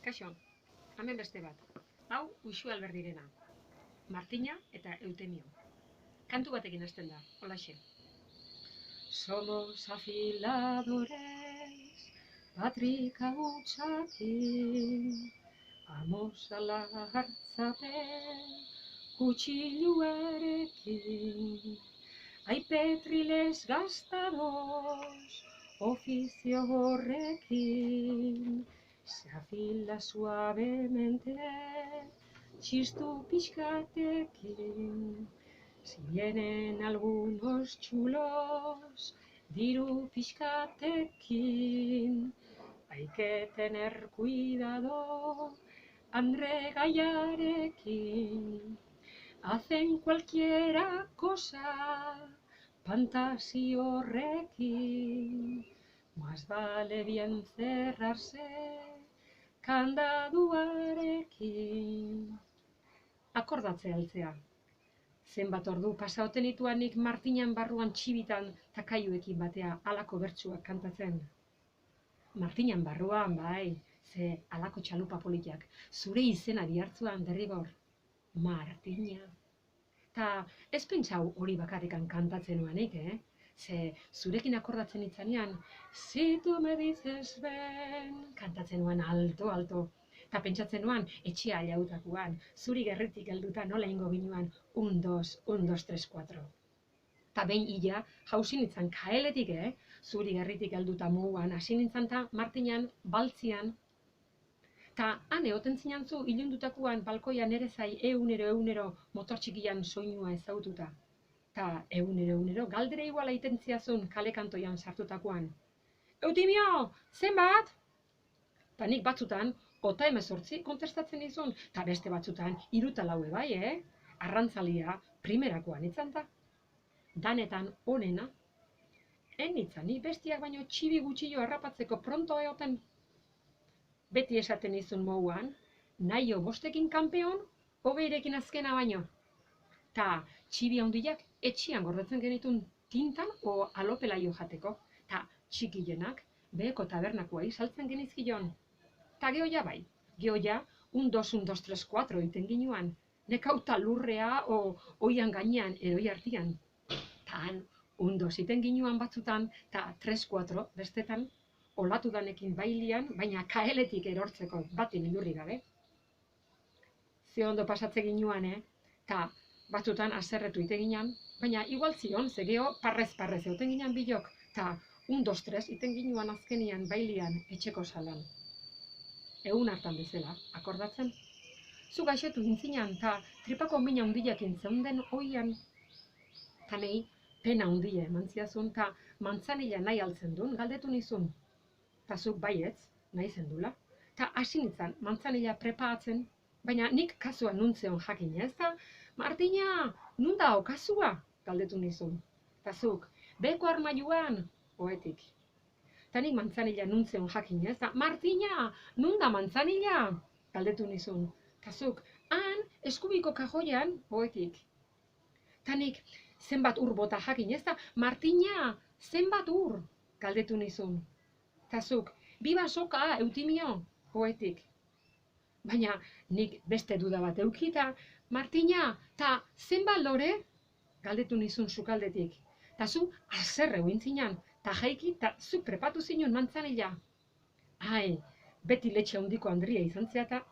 Kaixo, hemen beste bat. Hau Uxue Alberdirena. Martina eta Eutemio. Kantu batekin hasten da, holaxe. Somos afiladores, patrika hutsakin, amos ala hartzapen, kutxiluarekin. Ai petriles gastados, ofizio horrekin, se afila suavemente, txistu pixkatekin. Si vienen algunos chulos, diru pixkatekin, hay que tener cuidado, Andre Gaiarekin. Hacen cualquiera cosa, fantasio horrekin, más vale bien cerrarse, kandaduarekin. Akordatze altzea. Zenbat ordu pasaoten ituanik Martinan barruan txibitan takaiuekin batea alako bertsuak kantatzen. Martinan barruan, bai, ze alako txalupa politak, zure izena dihartzuan derrigor. Martina. Ta ez pentsau hori bakarrikan kantatzen nuanik, Ze zurekin akordatzen itzanean, si tu me dices ben, kantatzen nuan alto. Ta pentsatzen nuan, etxea jautakuan, zuri gerritik helduta nola ingo ginuan, 1, 2, 1, 2, 3, 4. Ta behin illa, jauzi nintzen kaeletik, zuri gerritik helduta muguan, hasi nintzen ta Martinan, baltzian. Ta han egoten zinan zu, ilundutakuan, balkoian ere zai, egunero motor txikian soinua ezagututa. Ta egunero, galdera iguala itentziazun kalekantoian sartutakoan. Eutimio, zenbat? Ta nik batzutan, 18 kontestatzen izun, ta beste batzutan, 3 eta 4 bai, Arrantzalia, primerakoan itzanta. Danetan onena. En itzani, bestiak baino txibi gutxillo harrapatzeko pronto egoten. Beti esaten izun moguan, naio 5ekin kanpeon, 20ekin azkena baino. Ta txibi handiak etxian gordetzen genitun tintan o alopelaio jateko. Ta txikienak beheko tabernakoa saltzen genizkion. Ta gehoia bai, gehoia 1, 2, 1, 2, 3, 4 iten ginuan. Nekauta lurrea o oian gainean eroi artian. Tan 1, 2 iten ginuan batzutan, ta 3, 4 bestetan, olatu danekin bailian, baina kaeletik erortzeko batin ilurri gabe. Ze ondo pasatze ginuan, ta batzutan azerretu ite ginean, baina igual zion, ze geho parrez euten ginean bilok, ta 1, 2, 3 iten ginuan azkenian bailian etxeko salan. Egun hartan bezala, akordatzen. Zu gaixetu gintzinan, ta tripako mina hundiakin zeunden oian. Ta nahi, pena hundia eman ziazun, ta mantzanila nahi altzen duen, galdetu nizun. Ta zuk baietz, nahi zendula. Ta hasi nintzen, mantzanila prepaatzen, baina nik kasua nuntzeon jakin ez da, Martina, nun da kasua? Galdetu nizun. Ta zuk, beko armailuan, oetik. Ta nik mantzanila nuntzeon jakin ez da, Martina, nun da mantzanila? Galdetu nizun. Ta zuk, han, eskubiko kajoian, oetik. Ta nik, zenbat ur bota jakin ez da, Martina, zenbat ur? Galdetu nizun. Ta zuk, biba soka, Eutimio, oetik. Baina nik beste duda bat eukita, Martina, ta zenbat lore? Galdetu nizun sukaldetik. Ta zu, azerre huintzinan, ta jaiki, ta zu prepatu zinun mantzanila. Ai, beti letxe handiko Andria izan zeata.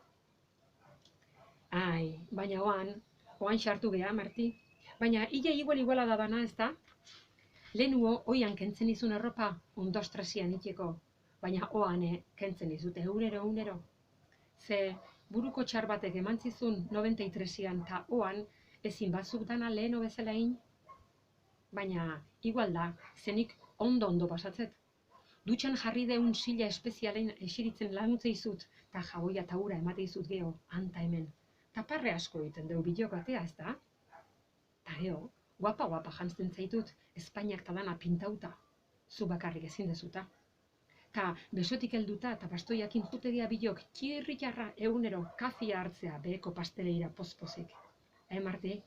Ai, baina oan sartu geha, Marti. Baina ia iguala da dana, ez da? Lehenuo, oian kentzen izun erropa, 1, 2, 3 iteko. Baina oane, kentzen izute egunero. Ze buruko txar batek emantzizun 93an ta oan ezin batzuk dana leheno bezalain. Baina igual da, zenik ondo pasatzet. Dutxan jarri deun sila espezialen esiritzen laguntze izut, ta jaboia ta ura emate izut geho, anta hemen. Ta parre asko egiten deu bilok batea, ez da? Ta geho, guapa jantzten zaitut, Espainiak ta dana pintauta, zu bakarrik ezin dezuta. Ta besotik helduta eta bastoiakin jutegia bilok txirritarra egunero kafia hartzea beheko pasteleira pozpozik. Marti?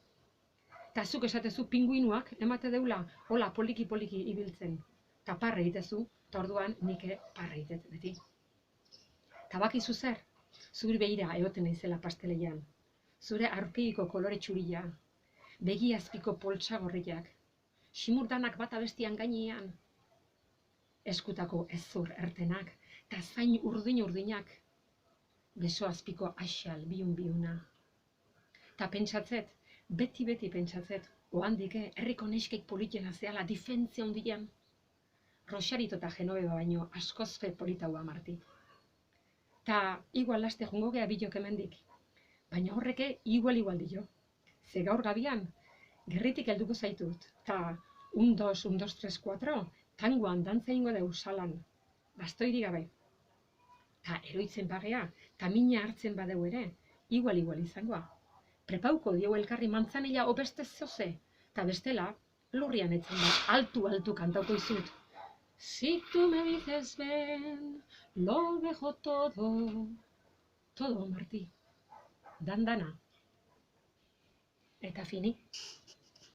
Ta zuk esatezu pinguinuak emate deula, hola poliki ibiltzen. Ta parre itezu, eta orduan nike parre itet beti. Ta bakizu zer, Zuri begira egoten naizela pasteleian. Zure aurpegiko kolore txuria, begi azpiko poltsa gorriak, simurdanak bata bestian gainean, eskutako ezur ertenak, eta zain urdin-urdinak, beso azpiko axal biun-biuna. Ta pentsatzet, beti pentsatzet, oandike herriko neskeik politena zehala difentzia hondian. Roxarito eta Genoveva baino askoz fe politaua Marti. Ta igual laste jongo gea bilok hemendik. Baina horreke igual dio. Ze gaur gabian, gerritik helduko zaitut. Ta 1, 2, 1, 2, 3, 4, tangoan dantza ingo deu salan. Bastoiri gabe. Ta eroitzen bagea, ta mina hartzen badeu ere, igual izangoa. Prepauko dio elkarri mantzanila obeste zoze, ta bestela, lurrian etzen da, altu kantauko izut. Si tú me dices ven, lo dejo todo, todo, Martí, dandana, eta fini.